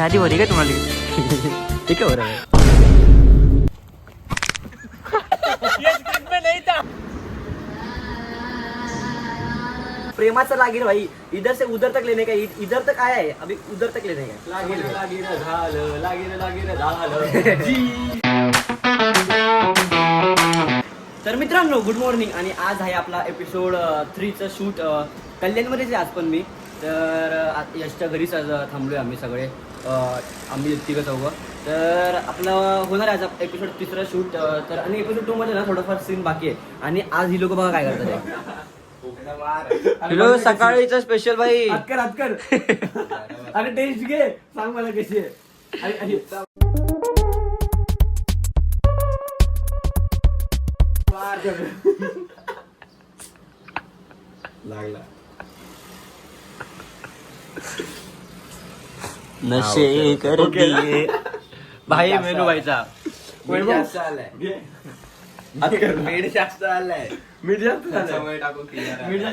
शादी हो रही है तुम्हारी? ठीक है हो रहा है. प्रेमाचं लागेल भाई. इधर से उधर तक लेने का. इधर तक आया है अभी उधर तक लेने का. लागेल झालं. तर मित्रांनो गुड मॉर्निंग. आणि आज आहे आपला एपिसोड 3चं शूट कल्याणमध्येच आहे आज पण मी. तर यशच्या घरीच आज थांबलोय आम्ही सगळे. आम्ही तिघं चौघं. तर आपलं होणार आहे आज एपिसोड 3रा शूट. तर आणि एपिसोड 2 मध्ये ना थोडंफार सीन बाकी आहे. आणि आज ही लोक बघा काय करतात. हिरो सकाळीच स्पेशल भाई. हातकर अरे टेस्ट घे सांग मला कशी आहे. लागला नशे कर दिए भाई. मेनू व्हायचा मीठ जास्त आलाय. मीठ जास्त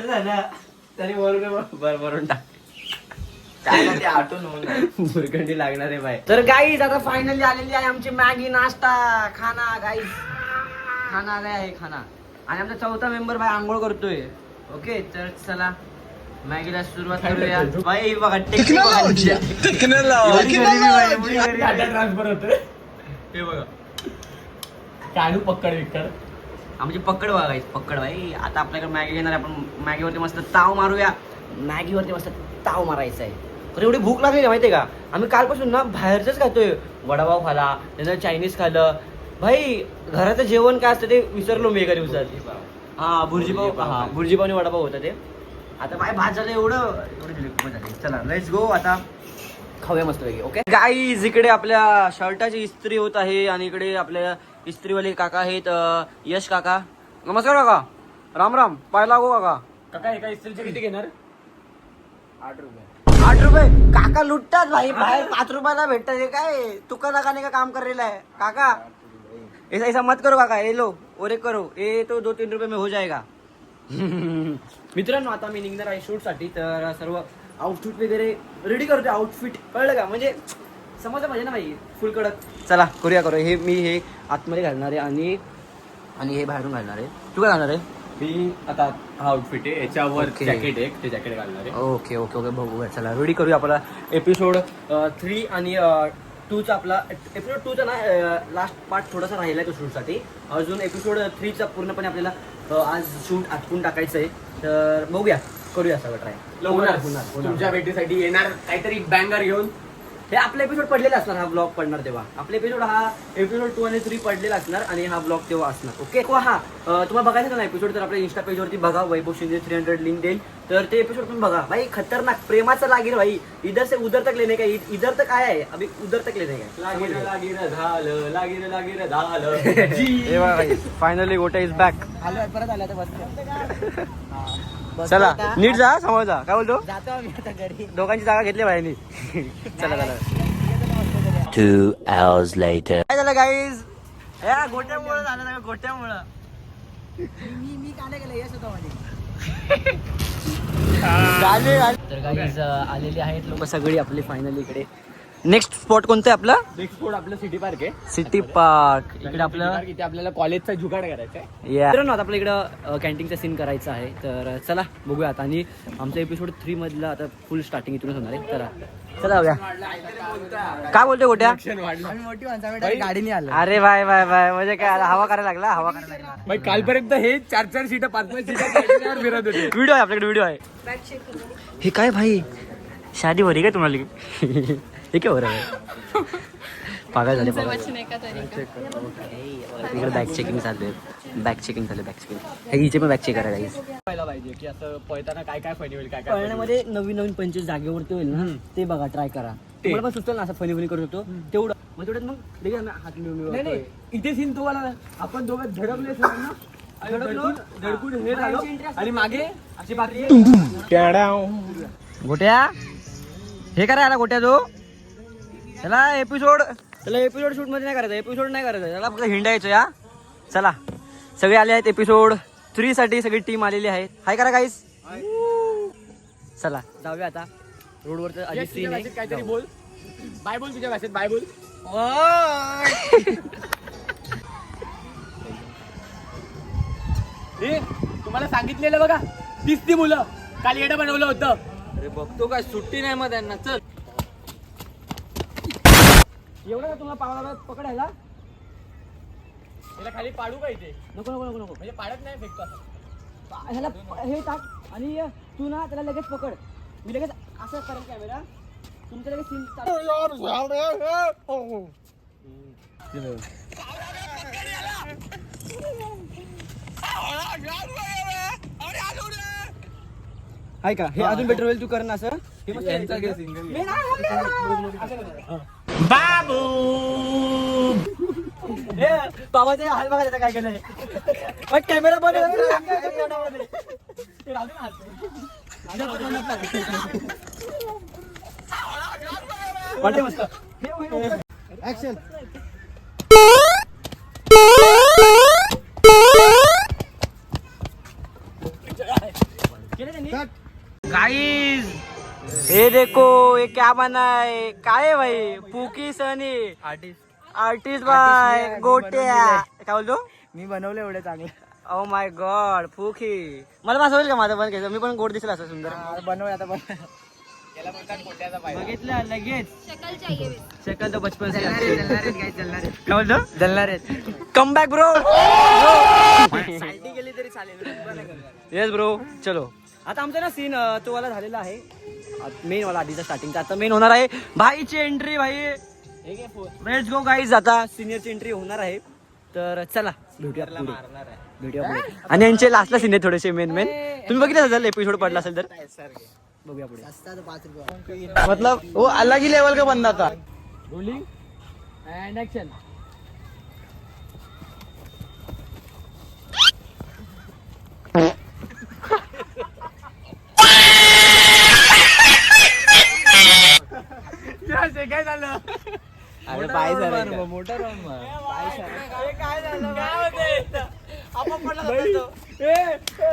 झालं तरी भरून टाक. काय आठवून मुरकंडी लागणार आहे बाय. तर गाईज आता फायनली आलेली आहे आमची मॅगी नाश्ता खाना. गाईज खाना आलाय आहे खाना. आणि आमचा 4था मेंबर बाय आंघोळ करतोय. ओके तर चला मॅगीला सुरुवात करूया. बाई बघा ट्रान्सफर होतोय. हे बघा काढू पक्कड विक्कड आमची पक्कड बघा गाईज. पक्कड बाई. आता आपल्याकडे मॅगी घेणार आहे. आपण मॅगीवरती मस्त ताव मारूया. मॅगीवरती मस्त ताव मारायचा आहे. तर एवढी भूक लागली माहितीये का. आम्ही कालपासून ना बाहेरच खातोय. वडापाव खाला त्यानंतर चायनीज खाल्लं भाई. घराचं जेवण काय असतं ते विसरलो मी एका दिवसात. हा भुर्जीपाव. हा भुर्जीपाव आणि वडापाव होता ते. आता बाय भात झालं एवढं झाली. चला लेट्स गो आता खाऊया मस्त पैकी. ओके गाईज इकडे आपल्या शर्टाची इस्त्री होत आहे. आणि इकडे आपल्या इस्त्रीवाले काका आहेत यश काका. नमस्कार काका. राम राम. पाय लागो काका. काका एका इस्त्रीचे किती घेणार? 8 रुपये. 8 रुपये काका लुटतात भाई. बाहेर 5 रुपयाला भेटतात. हे काय तुका दाकाने का काम कर रहा है काका. ऐसा मत करो काका. ये लो और एक करो. ये तो 2-3 रुपये में हो जाएगा. मित्रांनो आता मी निघणार आहे शूट साठी. तर सर्व आउटफिट वगैरे रेडी करतोय. आउटफिट कळलं का म्हणजे समजलं पाहिजे ना भाई. फुल कडक. चला करूया. हे मी हे आतमध्ये घालणार आहे आणि हे बाहेरून घालणार आहे. तू काय घालणार आहे? मी आता हा आउटफिट आहे. याच्यावर जॅकेट आहे. ते जॅकेट घालणार आहे. ओके ओके ओके बघूया. चला रेडी करूया. आपला एपिसोड 3 आणि 2चा आपला एपिसोड 2चा ना लास्ट पार्ट थोडासा राहिला आहे तो शूटसाठी. अजून एपिसोड 3चा पूर्णपणे आपल्याला आज शूट आटपून टाकायचं आहे. तर बघूया करूया सगळं ट्राय. होणार तुमच्या भेटीसाठी येणार काहीतरी बँगर घेऊन. हे आपला एपिसोड पडलेला असणार. हा ब्लॉग पडणार तेव्हा. आपला एपिसोड 2 आणि 3 पडलेला असणार आणि हा ब्लॉग तेव्हा असणार. ओके हा तुम्हाला बघायचं ना एपिसोड तर आपल्या इंस्टा पेजवरती बघा. वैभव शिंदे 300 लिंक देईल. तर ते एपिसोड तुम्ही बघा भाई. खतरनाक प्रेमाचं लागेल भाई. इधर से उधर तक लेने का. इधर तक आया है अभी उधर तक लेने का. लागेल फायनली गोट्या इज बॅक. परत आला तर चला नीट जा समजा. काय बोलतो जातो आम्ही आता घरी. दोघांची जागा घेतली भाईनी. चला चला. 2 hours later. काय झालं गाईज? या गोट्यामुळे झालं ना. गोट्यामुळे मी काढले गेलं. यश होतो मध्ये. तर गाईज आलेली आहेत लोक सगळी आपली फायनली इकडे. नेक्स्ट स्पॉट कोणतं आहे आपलं? नेक्स्ट स्पॉट आपलं सिटी पार्क आहे. City park. इकडे आपलं इथे आपल्याला कॉलेजचा जुगाड करायचा आहे. मित्रांनो आता आपल्या इकडं कॅन्टीनचा सीन करायचा आहे. तर चला बघूया आता. आणि आमचा एपिसोड 3 मधला आता फुल स्टार्टिंग इथूनच होणार आहे. तर चला बघूया. काय बोलतोय गोट्या? मोठी माणसं गाडीने आलं. अरे बाय बाय बाय म्हणजे काय हवा करायला लागला. हवा करायला लागला भाई. कालपर्यंत हे 4-4 सीट 5-5 सीट फिरत होते. व्हिडिओ आहे आपल्याकडे. व्हिडिओ आहे. हे काय भाई शादी हो रही है तुम्हाला? हे काय हो रहा है. पागल झाले. इकडे बॅक चेकिंग चालू आहे. बॅक चेकिंग झालं. बॅक चेकिंग हे हिचे पण बॅक चेक करायला पाहिला पाहिजे की असं पळताना काय काय फनी होईल. काय काय पळण्यामध्ये नवीन पंचेस जागेवरती होईल ना. ते बघा ट्राय करा. तुम्हाला पण सुचलं ना असं फनी करू शकतो तेवढं. मग तेवढ्यात मग देखील हात मिळून इथे सीन तुम्हाला आपण दोघं धडकले ना. धडकून हे झालो आणि मागे अशी बाकी गोट्या हे करायला. गोट्या जो त्याला एपिसोड शूट मध्ये नाही करायचं. एपिसोड नाही करायचं त्याला फक्त हिंडायचं. या चला सगळे आले आहेत. एपिसोड 3 साठी सगळी टीम आलेली आहे. हाय करा गाईस. चला जाऊया आता रोडवरचं आधी सीन आहे. काहीतरी बोल. बाय बोल तुझ्या भाषेत बाय बोल. तुम्हाला सांगितलेलं बघा 30 मुलं काल येडं बनवलं होतं. अरे बघतो काय सुट्टी नाही मग त्यांना. चल एवढं का तुम्हाला पावला पकडायला? त्याला खाली पाडू का इथे? नको नको नको नको. म्हणजे पाडत नाही फेकतो असं. ह्याला हे टाक आणि तू ना त्याला लगेच पकड. मी लगेच असं करेल कॅमेरा. तुमचं लगेच सीन आहे का? हे अजून बेटर होईल. तू कर ना असं. हे मस्त यांचा आहे. घे सिंगल. मी नाही. असं कर. बाबू हे बाबाचे हाल बघा त्याचा काय केलंय. मग कॅमेरा बंद वाटते मस्त. ऍक्शन. गाइस ये देखो ये क्या बना है. काय है भाई? पुकी सनी आर्टिस्ट बाय गोट्या. काय बोलतो? मी बनवलं एवढं चांगलं. Oh my God पुकी. मला असं होईल का माझं पण घ्यायचं? मी पण गोड दिसला असं सुंदर. बनव आता पण. बघितलं लगेच. शक्ल चाहिए. शकल तो बचपन से जलणार काय बोलतो? जलणार आहेत. Come back bro. साईडी गेली तरी चालेल. येस ब्रो चलो. आता आमचा ना सीन तो वाला झालेला आहे. मेन वाला आधीचा स्टार्टिंगचा. आता मेन होणार आहे भाईची एंट्री. भाई लेट्स गो गाईज. आता सिनियरची एंट्री होणार आहे. तर चला भेटूया पुढे. भेटूया पुढे. आणि यांचे लास्टला सीन आहे थोडेसे मेन तुम्ही बघितलं असेल एपिसोड पडला असेल तर बघूया पुढे. मतलब वो अलग ही लेवल का बंदा था. Rolling and action. काय झालं? अरे पाय झाला मोठा राऊंड मार. काय झालं? आपण पडला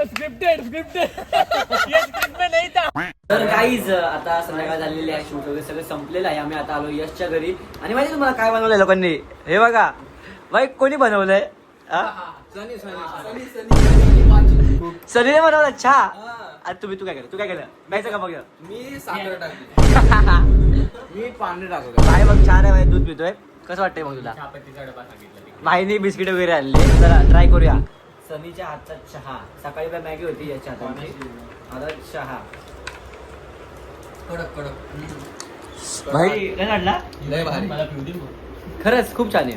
स्क्रिप्टेड स्क्रिप्ट में नहीं था. तर गाईज आता संध्याकाळ झालेली आहे. शूट वगैरे सगळं संपलेलं आहे. आम्ही आता आलो यशच्या घरी. आणि माहिती तुम्हाला काय बनवलंय लोकांनी? हे बघा भाई कोणी बनवलंय? सनीने बनवलं. चहा. अरे तू काय केलं? तू काय केलं? प्यायचं का बघ. मी साखर टाकली. मी पाणी टाकतो. काय बघ छान आहे भाई. दूध पितोय. कसं वाटतंय मग तुला? चहापत्तीचा डबा सांगितला. भाईने बिस्किट वगैरे आणले. चला ट्राय करूया. सनीच्या हातचा चहा. सकाळी काय मॅगी होती याच्या हातामध्ये. आता चहा. कडक कडक. भाई काय काढला? लय भारी. मला पिऊ दे मग. खरंच खूप छान आहे.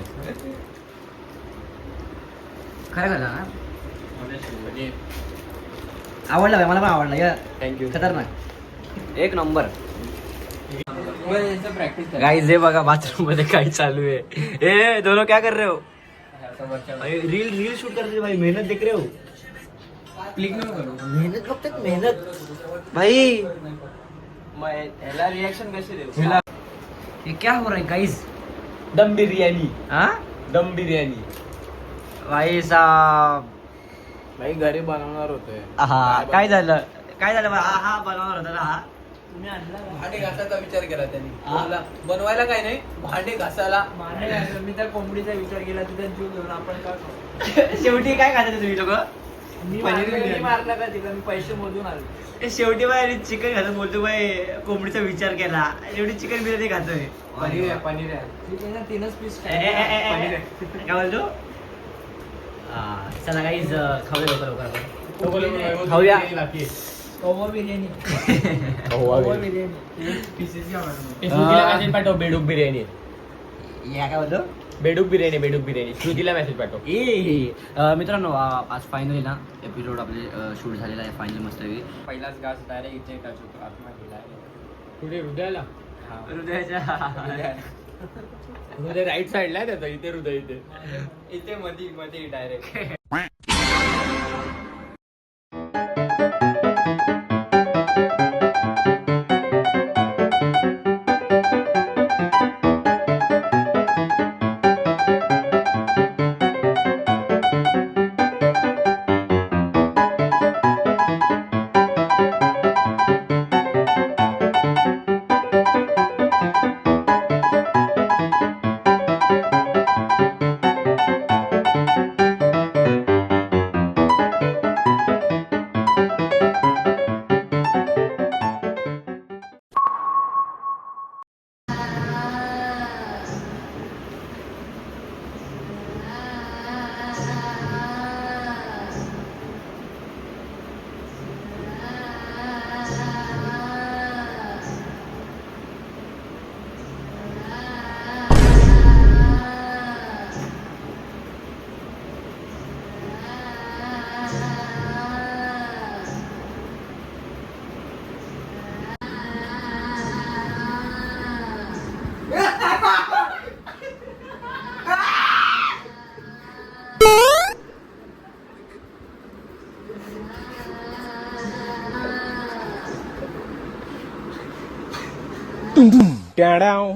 खरं झाला ना? म्हणजे आवडला भाई. मला पण आवडला. या थँक्यू. खतरनाक एक नंबर. प्रॅक्टिस गाइस हे बघा बाथरूम मध्ये काय चालू है. ए दोनों क्या कर रहे हो? भाई रील रील शूट कर रहे हो भाई. मेहनत देख रहे हो. क्लिक नको करू. मेहनत बघते मेहनत भाई. याला रिएक्शन कशी देऊ? ये क्या हो रहा है गाइस? दम बिर्याणी. हाँ दम बिर्याणी. भाई साहब. भाई घरी बनवणार होते. हा काय झालं? काय झालं? हा बनवणार होता ना हा. तुम्ही आणला का? भांडे घासायचा विचार केला त्यांनी. हा? बोलला, बनवायला काय नाही भांडे घासायला. मी त्या कोंबडीचा विचार केला तिथे जीव घेऊन आपण काय शेवटी काय खाते तुम्ही लोक? मी पनीर बिर्याणी. मारला का तिला मी पैसे मोजून आलो. शेवटी बाय चिकन खातो बोलतो बाय. कोंबडीचा विचार केला. शेवटी चिकन बिर्याणी खातोय. पनीर आहे पनीर आहे. ठीक आहे ना 3च पीस पनीर काय बोलतो? चला गाईज खाऊया लवकर. खाऊया. कव्वा बिर्याणी. कव्वा बिर्याणी पीसेस मेसेज पाठव. बेडूक बिर्याणी. या काय बोलतो? बेडूक बिर्याणी श्रुतीला मेसेज पाठव. मित्रांनो आज फायनली ना एपिसोड आपले शूट झालेला आहे. फायनली मस्त पहिलाच घास डायरेक्ट इथे टच होतो आतमध्ये. कुठे हृदयाला? हृदयाच्या हृदय राईट साईडला आहे त्याचा. इथे हृदय इथे. इथे मध्ये डायरेक्ट. ट्याडाव